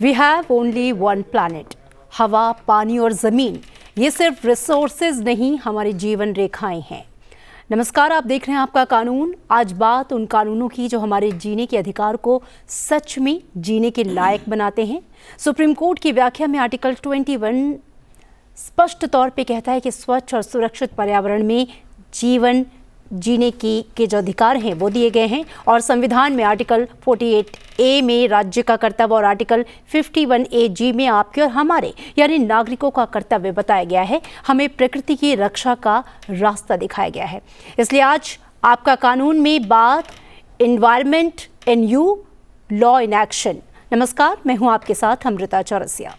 We have only one planet. हवा, पानी और ज़मीन, ये सिर्फ रिसोर्सेज नहीं, हमारी जीवन रेखाएं हैं। नमस्कार, आप देख रहे हैं आपका कानून। आज बात उन कानूनों की जो हमारे जीने के अधिकार को सच में जीने के लायक बनाते हैं। सुप्रीम कोर्ट की व्याख्या में आर्टिकल 21 स्पष्ट तौर पे कहता है कि स्वच्छ और सुरक्षित पर्यावरण में जीवन जीने के जो अधिकार हैं वो दिए गए हैं। और संविधान में आर्टिकल 48A में राज्य का कर्तव्य और आर्टिकल 51AG में आपके और हमारे यानी नागरिकों का कर्तव्य बताया गया है। हमें प्रकृति की रक्षा का रास्ता दिखाया गया है। इसलिए आज आपका कानून में बात environment in you, law in action. नमस्कार, मैं हूं आपके साथ अमृता चौरसिया।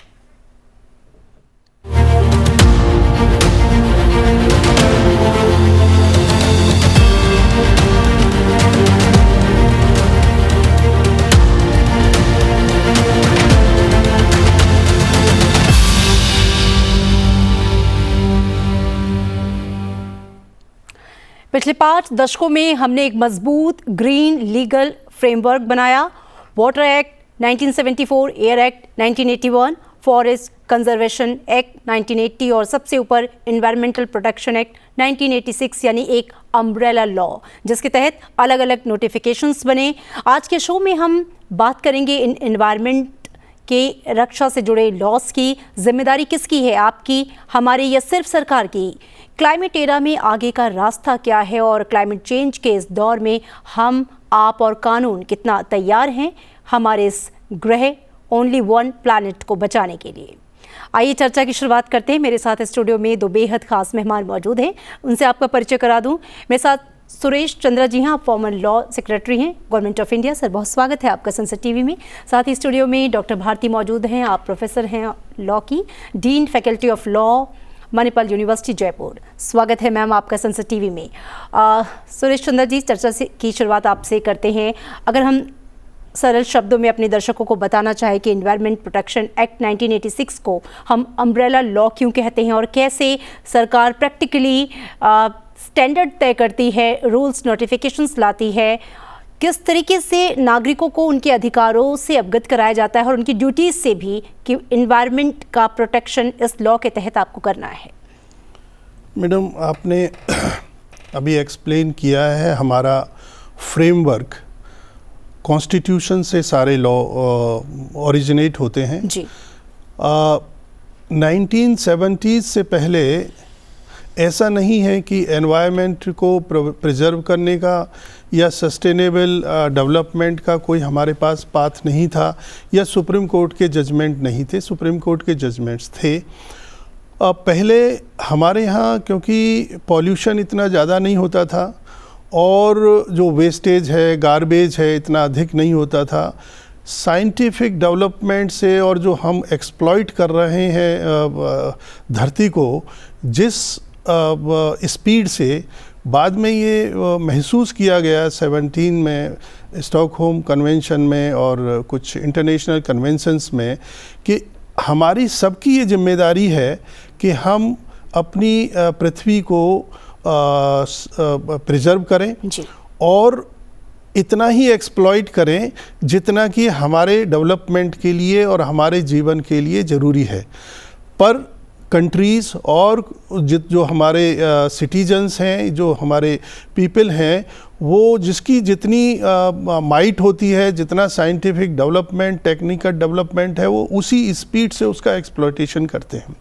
पिछले 5 दशकों में हमने एक मजबूत ग्रीन लीगल फ्रेमवर्क बनाया। Water act 1974, air act 1981, forest conservation act 1980 और सबसे ऊपर एनवायरमेंटल प्रोटेक्शन एक्ट 1986 यानी एक अम्ब्रेला लॉ, जिसके तहत अलग अलग नोटिफिकेशंस बने। आज के शो में हम बात करेंगे इन एनवायरमेंट के रक्षा से जुड़े लॉस की। जिम्मेदारी किसकी है, आपकी, हमारी या सिर्फ सरकार की? क्लाइमेट एरा में आगे का रास्ता क्या है और क्लाइमेट चेंज के इस दौर में हम, आप और कानून कितना तैयार हैं हमारे इस ग्रह ओनली वन प्लैनेट को बचाने के लिए? आइए चर्चा की शुरुआत करते हैं। मेरे साथ स्टूडियो में 2 बेहद खास मेहमान मौजूद हैं, उनसे आपका परिचय करा दूं। मेरे साथ सुरेश चंद्रा जी हैं, आप फॉर्मर लॉ सेक्रेटरी हैं गवर्नमेंट ऑफ इंडिया। सर, बहुत स्वागत है आपका सनसेट टीवी में। साथ ही स्टूडियो में डॉक्टर भारती मौजूद हैं, आप प्रोफेसर हैं लॉ की, dean faculty of law, Manipal university Jaipur. स्वागत है मैम आपका सनसेट टीवी में। सुरेश चंद्रा जी, चर्चा की शुरुआत आपसे करते हैं। अगर हम सरल शब्दों में अपने दर्शकों को बताना चाहें कि एनवायरनमेंट प्रोटेक्शन एक्ट 1986 को हम अम्ब्रेला लॉ क्यों कहते हैं और कैसे सरकार प्रैक्टिकली स्टैंडर्ड तय करती है, रूल्स नोटिफिकेशंस लाती है, किस तरीके से नागरिकों को उनके अधिकारों से अवगत कराया जाता है और उनकी ड्यूटीज से भी कि एनवायरनमेंट का प्रोटेक्शन इस लॉ के तहत आपको करना है? मैडम, आपने अभी एक्सप्लेन किया है हमारा फ्रेमवर्क। कॉन्स्टिट्यूशन से सारे लॉ ओरिजिनेट होते हैं जी। 1970s से पहले ऐसा नहीं है कि एनवायरनमेंट को प्रिजर्व करने का या सस्टेनेबल डेवलपमेंट का कोई हमारे पास पाथ नहीं था या सुप्रीम कोर्ट के जजमेंट नहीं थे। सुप्रीम कोर्ट के जजमेंट्स थे। पहले हमारे यहाँ क्योंकि पॉल्यूशन इतना ज़्यादा नहीं होता था और जो वेस्टेज है, गार्बेज है, इतना अधिक नहीं होता था। साइंटिफिक डेवलपमेंट से और जो हम एक्सप्लॉइट कर रहे हैं धरती को, जिस स्पीड से बाद में ये महसूस किया गया 17 में स्टॉकहोम कन्वेंशन में और कुछ इंटरनेशनल कन्वेंशंस में, कि हमारी सबकी ये जिम्मेदारी है कि हम अपनी पृथ्वी को प्रिजर्व करें जी। और इतना ही एक्सप्लॉइट करें जितना कि हमारे डेवलपमेंट के लिए और हमारे जीवन के लिए ज़रूरी है। पर कंट्रीज़ और जो हमारे सिटीजन्स हैं, जो हमारे पीपल हैं, वो जिसकी जितनी माइट होती है, जितना साइंटिफिक डेवलपमेंट, टेक्निकल डेवलपमेंट है, वो उसी स्पीड से उसका एक्सप्लॉइटेशन करते हैं।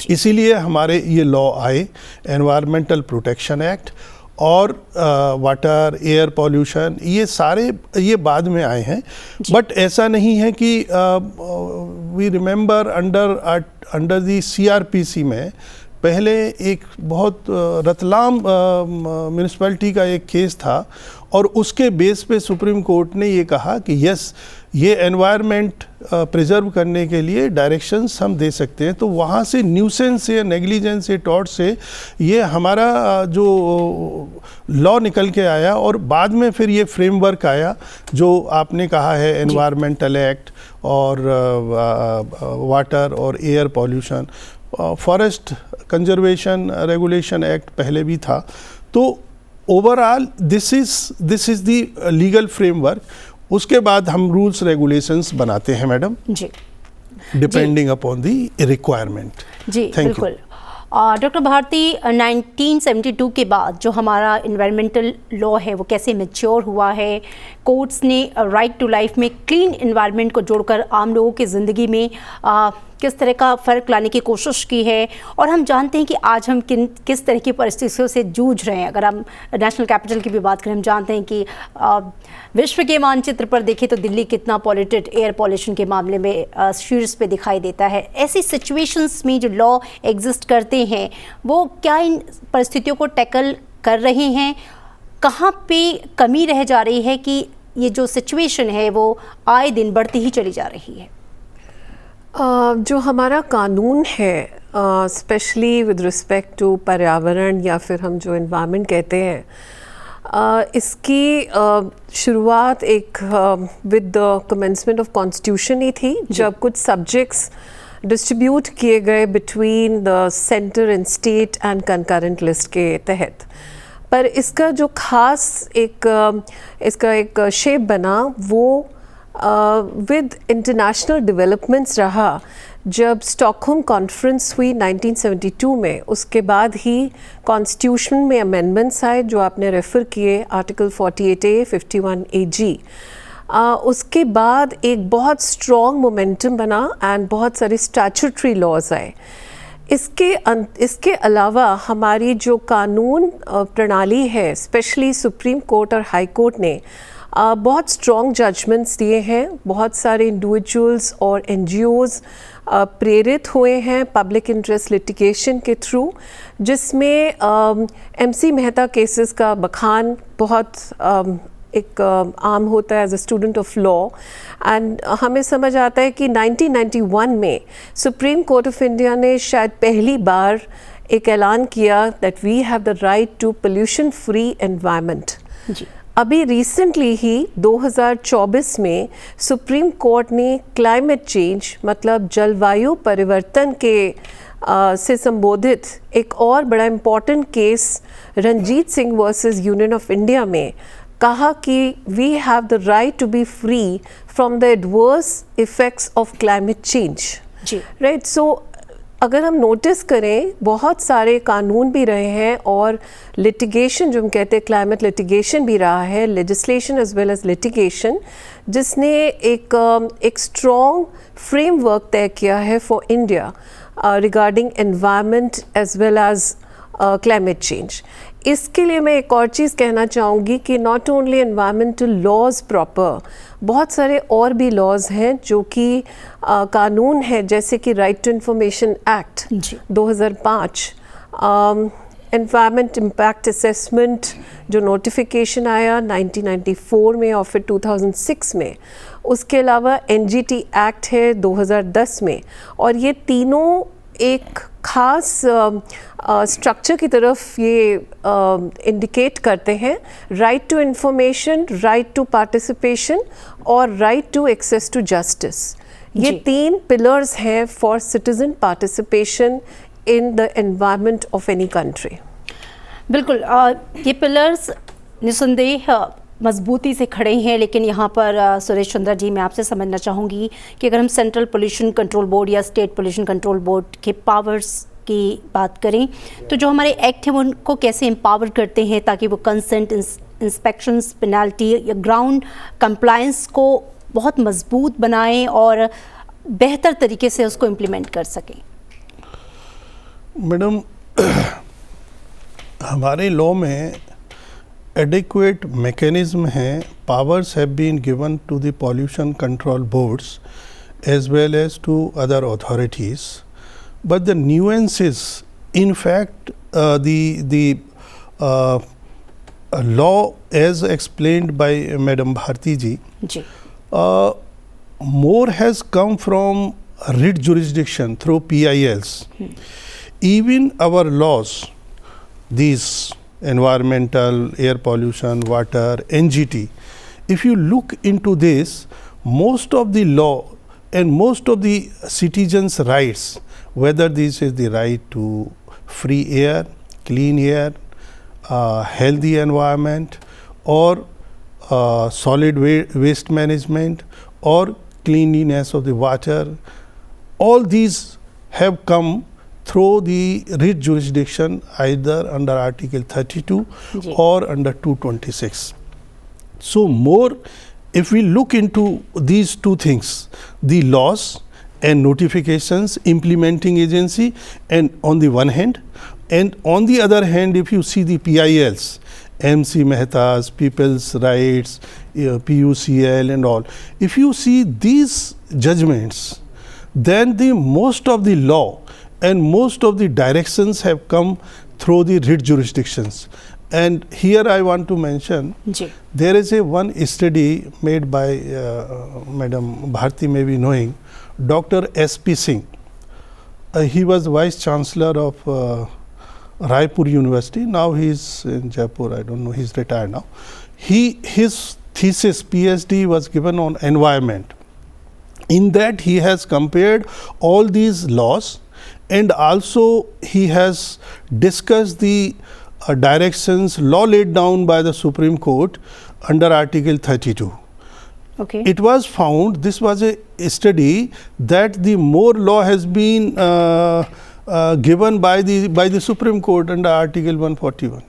इसीलिए हमारे ये लॉ आए, एनवायरमेंटल प्रोटेक्शन एक्ट और वाटर, एयर पॉल्यूशन, ये सारे ये बाद में आए हैं। बट ऐसा नहीं है कि we remember under the CRPC में पहले एक बहुत रतलाम म्यूनिसिपैलिटी का एक केस था और उसके बेस पे सुप्रीम कोर्ट ने ये कहा कि यस, ये एनवायरनमेंट प्रिजर्व करने के लिए डायरेक्शंस हम दे सकते हैं। तो वहाँ से न्यूसेंस से, नेग्लिजेंस से, टॉर्ट से ये हमारा जो लॉ निकल के आया और बाद में फिर ये फ्रेमवर्क आया जो आपने कहा है, एनवायरमेंटल एक्ट और वाटर और air pollution, forest conservation regulation act पहले भी था। तो overall this is the legal framework. उसके बाद हम रूल्स रेगुलेशंस बनाते हैं मैडम, जी डिपेंडिंग अपॉन दी रिक्वायरमेंट। जी Thank you. बिल्कुल। डॉक्टर भारती, 1972 के बाद जो हमारा इन्वायरमेंटल लॉ है वो कैसे मैच्योर हुआ है, कोर्ट्स ने राइट टू लाइफ में क्लीन इन्वायरमेंट को जोड़कर आम लोगों की ज़िंदगी में किस तरह का फ़र्क लाने की कोशिश की है, और हम जानते हैं कि आज हम किस तरह की परिस्थितियों से जूझ रहे हैं। अगर हम नेशनल कैपिटल की भी बात करें, हम जानते हैं कि विश्व के मानचित्र पर देखें तो दिल्ली कितना पॉल्यूटेड एयर पॉल्यूशन के मामले में शीर्ष पे दिखाई देता है। ऐसी सिचुएशंस में जो लॉ एग्जिस्ट करते हैं वो क्या इन परिस्थितियों को टैकल कर रहे हैं? कहाँ पे कमी रह जा रही है कि ये जो सिचुएशन है वो आए दिन बढ़ती ही चली जा रही है? जो हमारा कानून है, स्पेशली विद रिस्पेक्ट टू पर्यावरण या फिर हम जो एनवायरनमेंट कहते हैं, इसकी शुरुआत एक with the commencement of constitution ही थी, जब कुछ सब्जेक्ट्स डिस्ट्रीब्यूट किए गए between the centre and state and concurrent list के तहत। पर इसका जो खास इसका एक शेप बना वो विद इंटरनेशनल डेवलपमेंट्स रहा जब स्टॉकहोम कॉन्फ्रेंस हुई 1972 में। उसके बाद ही कॉन्स्टिट्यूशन में अमेंडमेंट्स आए जो आपने रेफ़र किए, आर्टिकल 48A, 51AG। उसके बाद एक बहुत स्ट्रॉन्ग मोमेंटम बना एंड बहुत सारे स्टैट्यूटरी लॉज आए। इसके अलावा हमारी जो कानून प्रणाली है, स्पेशली सुप्रीम कोर्ट और हाई कोर्ट ने बहुत स्ट्रॉन्ग जजमेंट्स दिए हैं। बहुत सारे इंडिविजुअल्स और NGOs प्रेरित हुए हैं पब्लिक इंटरेस्ट लिटिगेशन के थ्रू, जिसमें MC मेहता केसेस का बखान बहुत एक आम होता है as a student of law. And हमें समझ आता है कि 1991 में सुप्रीम कोर्ट ऑफ इंडिया ने शायद पहली बार एक ऐलान किया that we have the right to pollution free environment. अभी रिसेंटली ही 2024 में सुप्रीम कोर्ट ने क्लाइमेट चेंज मतलब जलवायु परिवर्तन के से संबोधित एक और बड़ा important case Ranjit Singh versus union of India में कहा कि we have the right to be free from the adverse effects of climate change. Right, so अगर हम नोटिस करें बहुत सारे कानून भी रहे हैं और लिटिगेशन जो हम कहते हैं क्लाइमेट लिटिगेशन भी रहा है, legislation as well as litigation, जिसने एक स्ट्रॉन्ग फ्रेमवर्क तय किया है for India regarding environment as well as climate change. इसके लिए मैं एक और चीज़ कहना चाहूँगी कि not only environmental laws proper, बहुत सारे और भी लॉज हैं जो कि कानून है, जैसे कि right to information act 2005, environment impact assessment जो नोटिफिकेशन आया 1994 में और फिर 2006 में, उसके अलावा NGT एक्ट है 2010 में। और ये तीनों एक खास स्ट्रक्चर की तरफ ये इंडिकेट करते हैं, right to information, right to participation और right to access to justice. ये तीन पिलर्स हैं for citizen participation in the environment of any country. बिल्कुल, ये पिलर्स निसंदेह मजबूती से खड़े हैं, लेकिन यहाँ पर सुरेश चंद्रा जी, मैं आपसे समझना चाहूँगी कि अगर हम सेंट्रल पोल्यूशन कंट्रोल बोर्ड या स्टेट पोल्यूशन कंट्रोल बोर्ड के पावर्स की बात करें तो जो हमारे एक्ट हैं वो उनको कैसे एम्पावर करते हैं ताकि वो कंसेंट, इंस्पेक्शंस, पेनल्टी या ग्राउंड कंप्लायंस को बहुत मजबूत बनाएं और बेहतर तरीके से उसको इम्प्लीमेंट कर सकें? मैडम, हमारे लॉ में adequate mechanism है, powers have been given to the pollution control boards as well as to other authorities, but the nuances, in fact, the law as explained by Madam Bharti ji, more has come from writ jurisdiction through PILs. Even our laws, these environmental, air pollution, water, NGT, if you look into this, most of the law and most of the citizens' rights, whether this is the right to free air, clean air, healthy environment, or solid waste management or cleanliness of the water. All these have come through the writ jurisdiction either under Article 32 or under 226. So more, if we look into these two things, the laws and notifications, implementing agency, and on the one hand, and on the other hand, if you see the PILs, MC Mehta's, People's Rights, PUCL and all, if you see these judgments, then the most of the law and most of the directions have come through the writ jurisdictions. And here I want to mention, there is one study made by Madam Bharti may be knowing, Dr. S.P. Singh. He was Vice Chancellor of Raipur University. Now he is in Jaipur. I don't know. He's retired now. His thesis PhD was given on environment. In that he has compared all these laws, and also he has discussed the directions, law laid down by the Supreme Court under Article 32. Okay. It was found, this was a study, that the more law has been given by the Supreme Court under Article 141.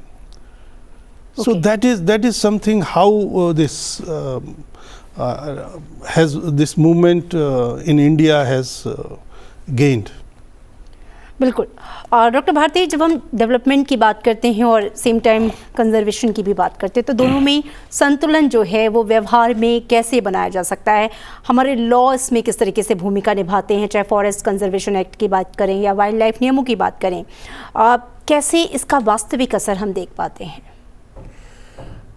Okay. So that is something how this movement in India has gained. बिल्कुल। Doctor Bharti, जब हम development की बात करते हैं और same time conservation की भी बात करते हैं, तो दोनों में संतुलन जो है वो व्यवहार में कैसे बनाया जा सकता है? हमारे लॉ इसमें किस तरीके से भूमिका निभाते हैं, चाहे फॉरेस्ट कंजर्वेशन एक्ट की बात करें या वाइल्ड लाइफ नियमों की बात करें, कैसे इसका वास्तविक असर हम देख पाते हैं?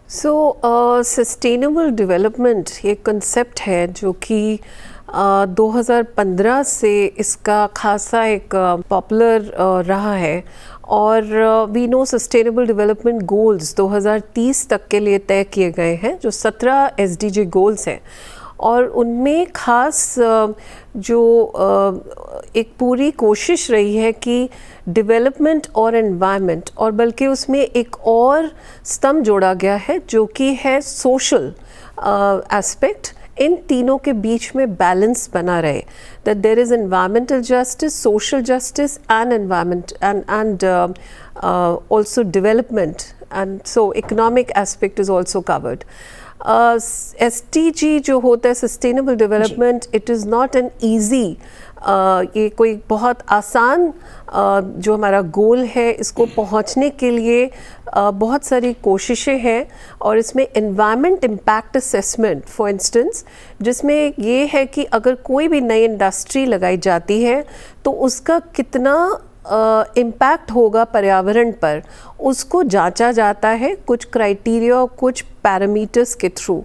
सस्टेनेबल डेवलपमेंट ये कंसेप्ट है जो कि 2015 से इसका खासा एक पॉपुलर रहा है, और we know sustainable development goals 2030 तक के लिए तय किए गए हैं, जो 17 SDG गोल्स हैं, और उनमें खास जो एक पूरी कोशिश रही है कि डेवलपमेंट और एनवायरनमेंट, और बल्कि उसमें एक और स्तंभ जोड़ा गया है जो कि है सोशल एस्पेक्ट। इन तीनों के बीच में बैलेंस बना रहे, that there is environmental justice, social justice and environment and also development, and so economic aspect is also covered. SDG जो होता है sustainable development, it is not an easy, ये कोई बहुत आसान जो हमारा गोल है, इसको पहुंचने के लिए बहुत सारी कोशिशें हैं, और इसमें environment impact assessment for instance, जिसमें ये है कि अगर कोई भी नई इंडस्ट्री लगाई जाती है तो उसका कितना इम्पैक्ट होगा पर्यावरण पर, उसको जांचा जाता है कुछ क्राइटेरिया, कुछ पैरामीटर्स के थ्रू।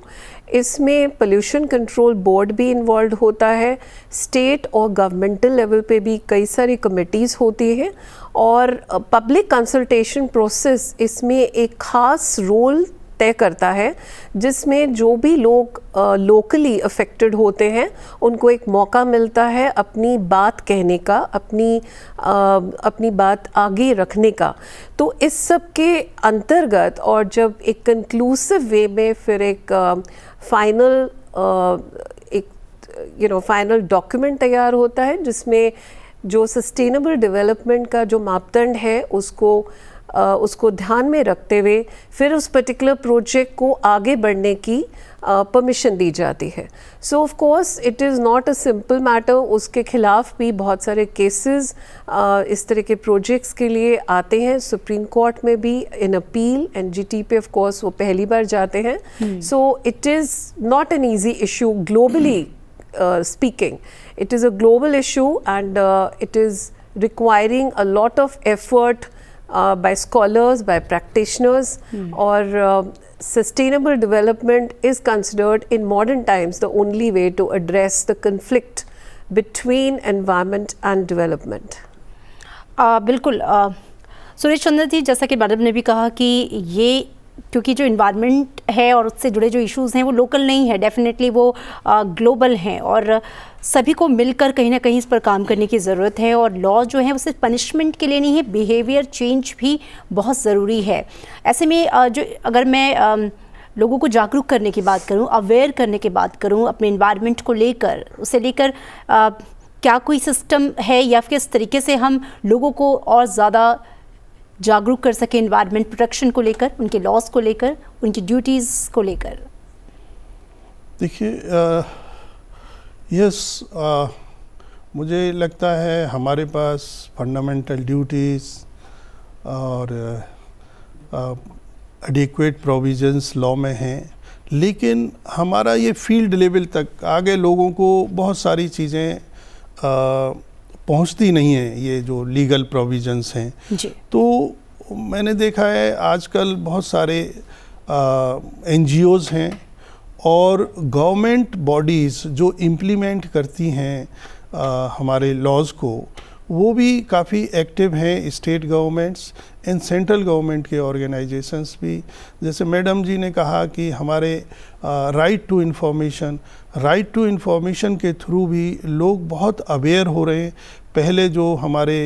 इसमें पोल्यूशन कंट्रोल बोर्ड भी इन्वॉल्व होता है, स्टेट और गवर्नमेंटल लेवल पे भी कई सारी कमिटीज़ होती हैं, और पब्लिक कंसल्टेशन प्रोसेस इसमें एक ख़ास रोल तय करता है, जिसमें जो भी लोग लोकली अफेक्टेड होते हैं उनको एक मौका मिलता है अपनी बात कहने का, अपनी बात आगे रखने का। तो इस सब के अंतर्गत, और जब एक कंक्लूसिव वे में फिर एक फाइनल डॉक्यूमेंट तैयार होता है, जिसमें जो सस्टेनेबल डेवलपमेंट का जो मापदंड है उसको ध्यान में रखते हुए फिर उस पर्टिकुलर प्रोजेक्ट को आगे बढ़ने की परमिशन दी जाती है। सो of course it is not a simple matter, उसके खिलाफ भी बहुत सारे केसेस इस तरह के प्रोजेक्ट्स के लिए आते हैं, सुप्रीम कोर्ट में भी इन अपील, NGT पे ऑफ कोर्स वो पहली बार जाते हैं। So it is not an easy issue globally speaking. It is a global issue, and it is requiring a lot of effort by scholars, by practitioners, or sustainable development is considered in modern times the only way to address the conflict between environment and development. बिल्कुल सुरेश चंद्र जी, जैसा कि madam ने भी कहा कि ये क्योंकि जो इन्वायरमेंट है और उससे जुड़े जो इश्यूज़ हैं वो लोकल नहीं है, डेफिनेटली वो ग्लोबल हैं, और सभी को मिलकर कहीं ना कहीं इस पर काम करने की ज़रूरत है। और लॉ जो है वो सिर्फ पनिशमेंट के लिए नहीं है, बिहेवियर चेंज भी बहुत ज़रूरी है। ऐसे में जो अगर मैं लोगों को जागरूक करने की बात करूं, अवेयर करने की बात करूं अपने इन्वायरमेंट को लेकर, उसे लेकर क्या कोई सिस्टम है या फिर किस तरीके से हम लोगों को और ज़्यादा जागरूक कर सकें इन्वायरमेंट प्रोटेक्शन को लेकर, उनके लॉस को लेकर, उनकी ड्यूटीज़ को लेकर? देखिए, यस, मुझे लगता है हमारे पास फंडामेंटल ड्यूटीज़ और एडिक्वेट प्रोविजंस लॉ में हैं, लेकिन हमारा ये फील्ड लेवल तक आगे लोगों को बहुत सारी चीज़ें पहुंचती नहीं हैं, ये जो लीगल प्रोविजंस हैं जी। तो मैंने देखा है आजकल बहुत सारे NGOs हैं और गवर्नमेंट बॉडीज़ जो इम्प्लीमेंट करती हैं हमारे लॉज को, वो भी काफ़ी एक्टिव हैं, state governments and central government के ऑर्गेनाइजेशंस भी। जैसे मैडम जी ने कहा कि हमारे राइट टू इन्फॉर्मेशन के थ्रू भी लोग बहुत अवेयर हो रहे हैं। पहले जो हमारे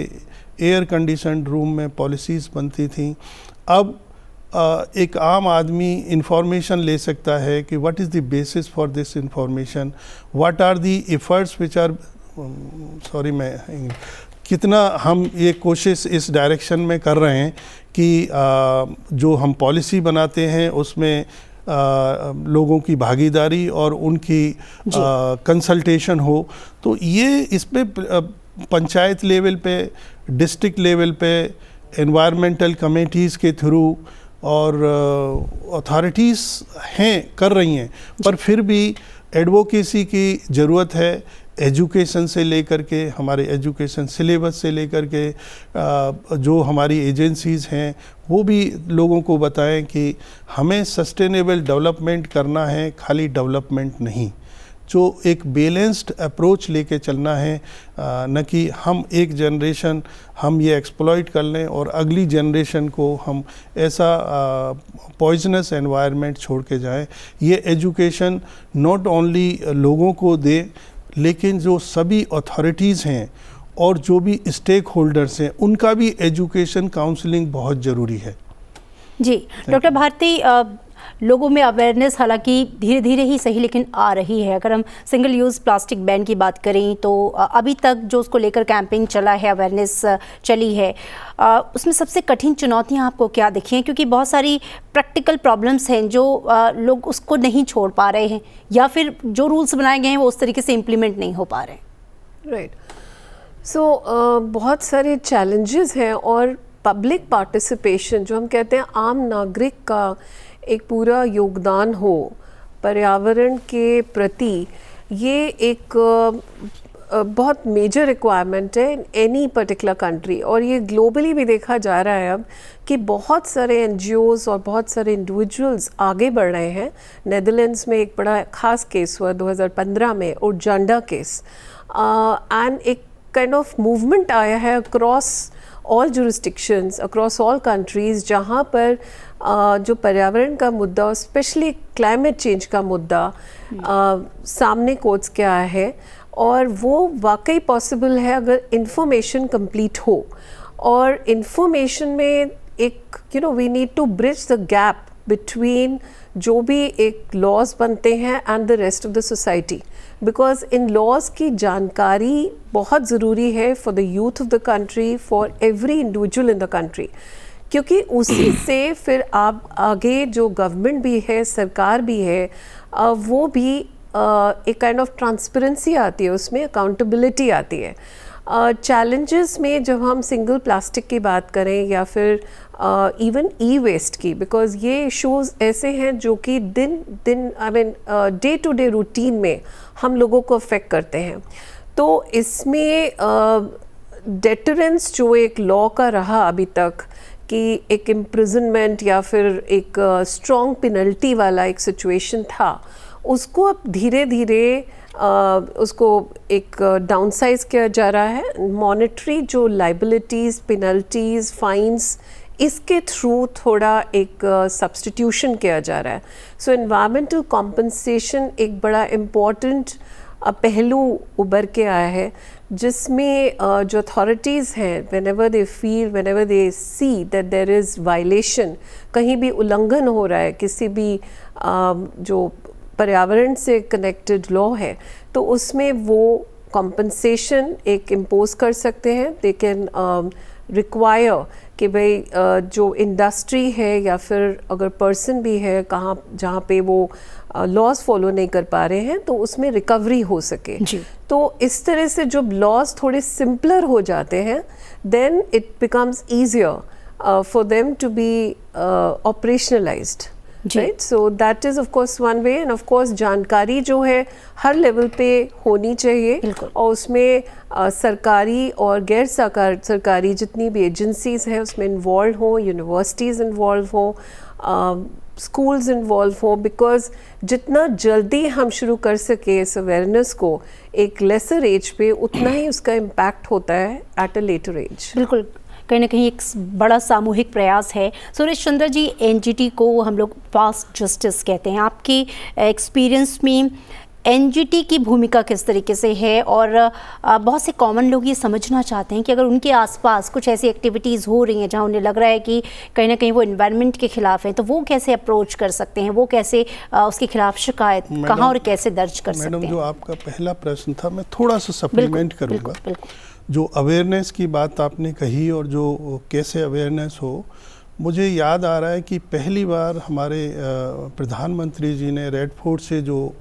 एयर कंडीशनड रूम में पॉलिसीज़ बनती थी, अब एक आम आदमी इंफॉर्मेशन ले सकता है कि what is the basis for this information, what are the efforts which are, मैं कितना हम ये कोशिश इस डायरेक्शन में कर रहे हैं कि जो हम पॉलिसी बनाते हैं उसमें लोगों की भागीदारी और उनकी कंसल्टेशन हो। तो ये इस पे पंचायत लेवल पे, डिस्ट्रिक्ट लेवल पे, एनवायरमेंटल कमेटीज़ के थ्रू और अथॉरिटीज़ हैं, कर रही हैं, पर फिर भी एडवोकेसी की ज़रूरत है। एजुकेशन से लेकर के, हमारे एजुकेशन सिलेबस से लेकर के जो हमारी एजेंसीज़ हैं वो भी लोगों को बताएं कि हमें सस्टेनेबल डेवलपमेंट करना है, खाली डेवलपमेंट नहीं, जो एक बैलेंस्ड अप्रोच लेके चलना है, न कि हम एक जनरेशन हम ये एक्सप्लॉइट कर लें और अगली जनरेशन को हम ऐसा पॉइजनस एनवायरनमेंट छोड़ के जाएं। ये एजुकेशन नॉट ओनली लोगों को दे, लेकिन जो सभी अथॉरिटीज़ हैं और जो भी स्टेक होल्डर्स हैं उनका भी एजुकेशन काउंसलिंग बहुत ज़रूरी है। जी डॉक्टर भारती, लोगों में अवेयरनेस हालांकि धीरे धीरे ही सही लेकिन आ रही है। अगर हम सिंगल यूज़ प्लास्टिक बैन की बात करें तो अभी तक जो उसको लेकर कैंपेन चला है, अवेयरनेस चली है, उसमें सबसे कठिन चुनौतियां आपको क्या दिखी हैं? क्योंकि बहुत सारी प्रैक्टिकल प्रॉब्लम्स हैं जो लोग उसको नहीं छोड़ पा रहे हैं, या फिर जो रूल्स बनाए गए हैं वो उस तरीके से इम्प्लीमेंट नहीं हो पा रहे हैं। राइट, सो बहुत सारे चैलेंजेस हैं और पब्लिक पार्टिसिपेशन, जो हम कहते हैं आम नागरिक का एक पूरा योगदान हो पर्यावरण के प्रति, ये एक बहुत मेजर रिक्वायरमेंट है इन एनी पर्टिकुलर कंट्री। और ये ग्लोबली भी देखा जा रहा है अब कि बहुत सारे NGOs और बहुत सारे इंडिविजुअल्स आगे बढ़ रहे हैं। नेदरलैंड्स में एक बड़ा खास केस हुआ 2015 में, उर्जांडा केस, एंड एक काइंड ऑफ मूवमेंट आया है across all jurisdictions, across all countries, जहाँ पर जो पर्यावरण का मुद्दा और स्पेशली क्लाइमेट चेंज का मुद्दा सामने कोर्ट्स के आया है। और वो वाकई पॉसिबल है अगर इंफॉर्मेशन कंप्लीट हो, और इंफॉर्मेशन में एक we need to bridge the gap between जो भी एक लॉज बनते हैं and the rest of the society, because इन लॉज की जानकारी बहुत ज़रूरी है for the youth of the country, for every individual in the country, क्योंकि उसी से फिर आप आगे जो गवर्नमेंट भी है, सरकार भी है, वो भी एक काइंड ऑफ ट्रांसपेरेंसी आती है, उसमें अकाउंटेबिलिटी आती है। चैलेंजेस में जब हम सिंगल प्लास्टिक की बात करें या फिर इवन ई-वेस्ट की, बिकॉज ये इशूज़ ऐसे हैं जो कि डे टू डे रूटीन में हम लोगों को अफेक्ट करते हैं। तो इसमें डेटरेंस जो एक लॉ का रहा अभी तक कि एक इम्प्रिजनमेंट या फिर एक स्ट्रॉन्ग पेनल्टी वाला एक सिचुएशन था, उसको अब धीरे धीरे उसको एक डाउनसाइज किया जा रहा है। मॉनेटरी जो लाइबिलिटीज़, पेनल्टीज़, फाइन्स, इसके थ्रू थोड़ा एक सब्स्टिट्यूशन किया जा रहा है। सो एनवायरमेंटल कॉम्पनसेशन एक बड़ा इम्पॉर्टेंट पहलू उभर के आया है, जिसमें जो अथॉरिटीज़ हैं whenever they see that there is violation, कहीं भी उल्लंघन हो रहा है किसी भी जो पर्यावरण से कनेक्टेड लॉ है, तो उसमें वो compensation एक इम्पोज कर सकते हैं. They can रिक्वायर कि भाई जो इंडस्ट्री है या फिर अगर पर्सन भी है कहाँ जहाँ पे वो लॉज फॉलो नहीं कर पा रहे हैं, तो उसमें रिकवरी हो सके. तो इस तरह से जब लॉज थोड़े सिंपलर हो जाते हैं, then it becomes easier for them to be operationalised. Right, so that is of course one way. And of course जानकारी जो है हर लेवल पे होनी चाहिए, और उसमें सरकारी और गैर सरकारी जितनी भी एजेंसीज़ हैं उसमें इन्वॉल्व हो, यूनिवर्सिटीज़ इन्वॉल्व हो, स्कूल्स इन्वॉल्व हो, बिकॉज जितना जल्दी हम शुरू कर सके इस अवेयरनेस को एक लेसर एज पे, उतना ही उसका इम्पैक्ट होता है एट अ लेटर एज. बिल्कुल, कहीं ना कहीं एक बड़ा सामूहिक प्रयास है. सुरेश चंद्र जी, एनजीटी को हम लोग फास्ट जस्टिस कहते हैं. आपके एक्सपीरियंस में एनजीटी की भूमिका किस तरीके से है, और बहुत से कॉमन लोग ये समझना चाहते हैं कि अगर उनके आसपास कुछ ऐसी एक्टिविटीज़ हो रही हैं जहां उन्हें लग रहा है कि कहीं ना कहीं वो एनवायरनमेंट के खिलाफ हैं, तो वो कैसे अप्रोच कर सकते हैं, वो कैसे उसके खिलाफ शिकायत कहाँ और कैसे दर्ज कर सकते हैं? मैडम, जो आपका पहला प्रश्न था, मैं थोड़ा सा सप्लीमेंट करूँगा. जो अवेयरनेस की बात आपने कही और जो कैसे अवेयरनेस हो, मुझे याद आ रहा है कि पहली बार हमारे प्रधानमंत्री जी ने रेड फोर्ट से जो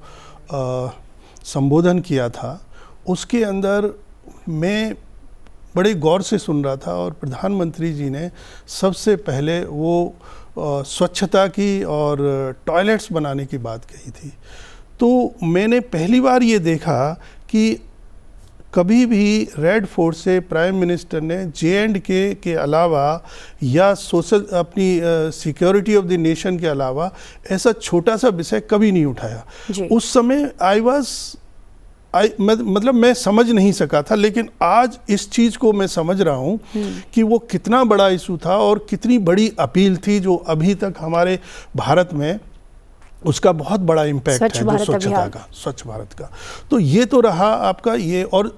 संबोधन किया था, उसके अंदर मैं बड़े गौर से सुन रहा था, और प्रधानमंत्री जी ने सबसे पहले वो स्वच्छता की और टॉयलेट्स बनाने की बात कही थी. तो मैंने पहली बार ये देखा कि कभी भी रेड फोर्ट से प्राइम मिनिस्टर ने J&K के अलावा या सोशल अपनी सिक्योरिटी ऑफ द नेशन के अलावा ऐसा छोटा सा विषय कभी नहीं उठाया. उस समय मतलब मैं समझ नहीं सका था, लेकिन आज इस चीज़ को मैं समझ रहा हूँ कि वो कितना बड़ा इशू था और कितनी बड़ी अपील थी, जो अभी तक हमारे भारत में उसका बहुत बड़ा इम्पैक्ट है, जो स्वच्छता का, स्वच्छ भारत का. तो ये तो रहा आपका ये. और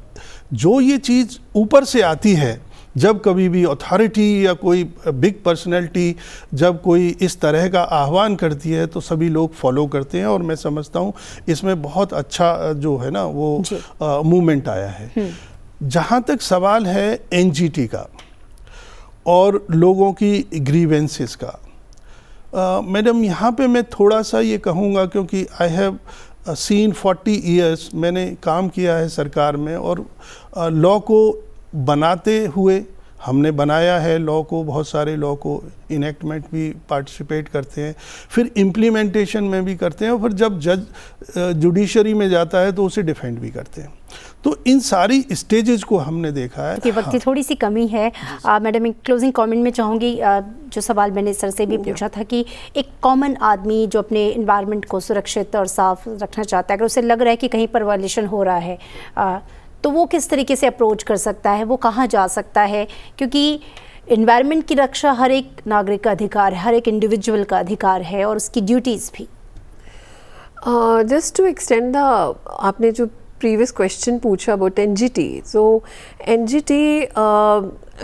जो ये चीज़ ऊपर से आती है, जब कभी भी अथॉरिटी या कोई बिग पर्सनैलिटी जब कोई इस तरह का आह्वान करती है, तो सभी लोग फॉलो करते हैं, और मैं समझता हूँ इसमें बहुत अच्छा जो है ना वो मूवमेंट आया है. जहाँ तक सवाल है एनजीटी का और लोगों की ग्रीवेंसेस का, मैडम, यहाँ पे मैं थोड़ा सा ये कहूँगा, क्योंकि आई हैव सीन 40 ईयर्स, मैंने काम किया है सरकार में, और लॉ को बनाते हुए हमने बनाया है लॉ को, बहुत सारे लॉ को इनेक्टमेंट भी पार्टिसिपेट करते हैं, फिर इम्प्लीमेंटेशन में भी करते हैं, और फिर जब जज जुडिशरी में जाता है तो उसे डिफेंड भी करते हैं. तो इन सारी स्टेजेस को हमने देखा है. कि वक्त की थोड़ी सी कमी है. मैडम, एक क्लोजिंग कमेंट में चाहूँगी, जो सवाल मैंने सर से भी पूछा था कि एक कॉमन आदमी जो अपने इन्वायरमेंट को सुरक्षित और साफ रखना चाहता है, अगर उसे लग रहा है कि कहीं पर वायलेशन हो रहा है, तो वो किस तरीके से अप्रोच कर सकता है, वो कहाँ जा सकता है? क्योंकि इन्वायरमेंट की रक्षा हर एक नागरिक का अधिकार है, हर एक इंडिविजुअल का अधिकार है, और उसकी ड्यूटीज़ भी. जस्ट टू एक्सटेंड आपने जो प्रीवियस क्वेश्चन पूछा अबाउट एनजीटी, सो एनजीटी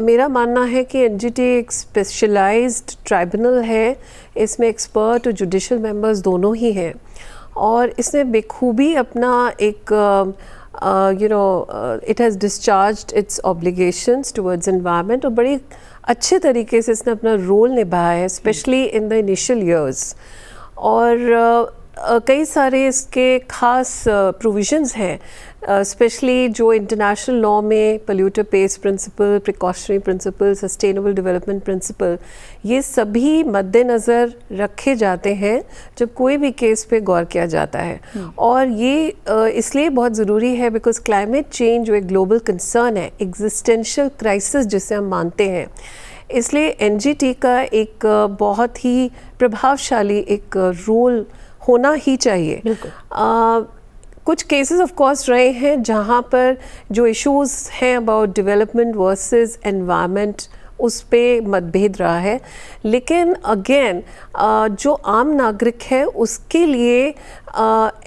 मेरा मानना है कि एनजीटी एक स्पेशलाइज्ड ट्राइब्यूनल है. इसमें एक्सपर्ट और जुडिशल मेंबर्स दोनों ही हैं, और इसने बेखूबी अपना एक it has discharged its obligations towards environment, और बड़ी अच्छे तरीके से इसने अपना रोल निभाया है, specially in the initial years. और कई सारे इसके खास प्रोविजंस हैं, स्पेशली जो इंटरनेशनल लॉ में polluter pays principle, precautionary principle, sustainable development principle, ये सभी मद्देनज़र रखे जाते हैं जब कोई भी केस पे गौर किया जाता है. और ये इसलिए बहुत ज़रूरी है बिकॉज क्लाइमेट चेंज जो एक ग्लोबल कंसर्न है, एग्जिस्टेंशियल क्राइसिस जिसे हम मानते हैं, इसलिए एनजीटी का एक बहुत ही प्रभावशाली एक रोल होना ही चाहिए. कुछ केसेस ऑफ कोर्स रहे हैं जहाँ पर जो इश्यूज हैं अबाउट डेवलपमेंट वर्सेस एनवायरनमेंट, उस पे मतभेद रहा है, लेकिन अगेन जो आम नागरिक है उसके लिए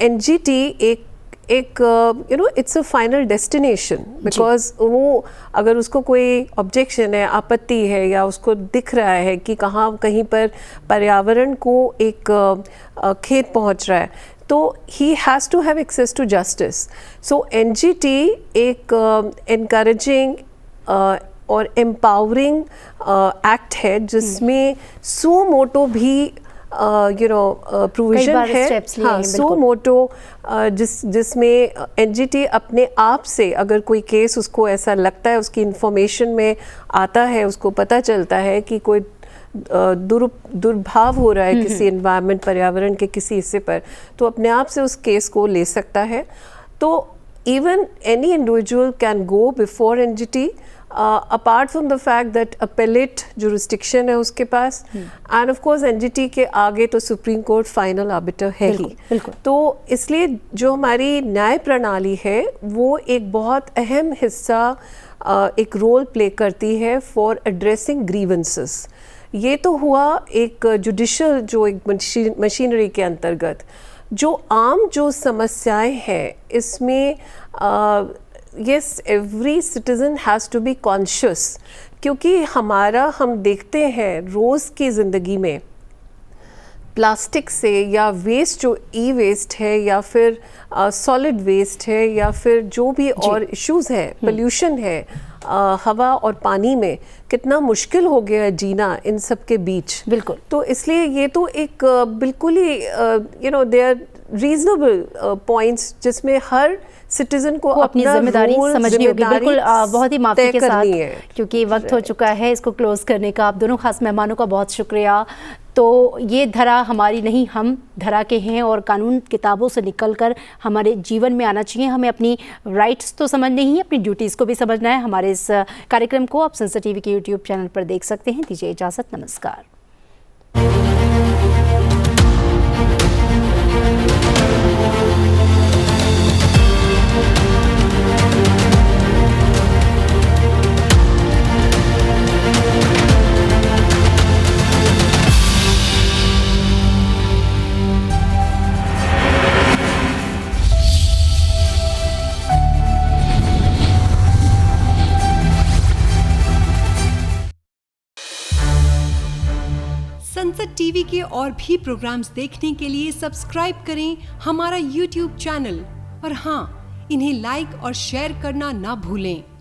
एनजीटी एक एक it's a final destination, because वो अगर उसको कोई ऑब्जेक्शन है, आपत्ति है, या उसको दिख रहा है कि कहीं पर पर्यावरण को एक खेत पहुंच रहा है, तो he has to have access to justice. So NGT एक encouraging और एम्पावरिंग एक्ट है जिसमें सो मोटो भी प्रोविजन है. हाँ, सो मोटो जिसमें NGT अपने आप से, अगर कोई केस उसको ऐसा लगता है, उसकी इंफॉर्मेशन में आता है, उसको पता चलता है कि कोई दुर्भाव हो रहा है किसी एनवायरनमेंट, पर्यावरण के किसी हिस्से पर, तो अपने आप से उस केस को ले सकता है. तो even any individual can go before NGT, apart from the fact that appellate jurisdiction है उसके पास, and of course NGT के आगे तो सुप्रीम कोर्ट फाइनल आर्बिटर है ही. तो इसलिए जो हमारी न्याय प्रणाली है वो एक बहुत अहम हिस्सा एक रोल प्ले करती है फॉर एड्रेसिंग ग्रीवेंसेस. ये तो हुआ एक जुडिशल जो एक मशीनरी के अंतर्गत. जो आम जो समस्याएं हैं इसमें yes, every citizen has to be conscious, क्योंकि हम देखते हैं रोज़ की ज़िंदगी में प्लास्टिक से, या वेस्ट जो ई वेस्ट है, या फिर सॉलिड वेस्ट है, या फिर जो भी और इश्यूज़ हैं, पोल्यूशन है, हवा और पानी में कितना मुश्किल हो गया है जीना इन सब के बीच. बिल्कुल. तो इसलिए ये तो एक बिल्कुल ही दे आर रीजनेबल पॉइंट्स जिसमें हर सिटीजन को अपनी जिम्मेदारी समझनी होगी. बिल्कुल, बहुत ही माफी के साथ, क्योंकि वक्त हो चुका है इसको क्लोज करने का. आप दोनों खास मेहमानों का बहुत शुक्रिया. तो ये धरा हमारी नहीं, हम धरा के हैं, और कानून किताबों से निकलकर हमारे जीवन में आना चाहिए. हमें अपनी राइट्स तो समझनी ही, अपनी ड्यूटीज़ को भी समझना है. हमारे इस कार्यक्रम को आप संसद टीवी के यूट्यूब चैनल पर देख सकते हैं. दीजिए इजाज़त, नमस्कार. संसद टीवी के और भी प्रोग्राम्स देखने के लिए सब्सक्राइब करें हमारा YouTube चैनल, और हाँ, इन्हें लाइक और शेयर करना ना भूलें.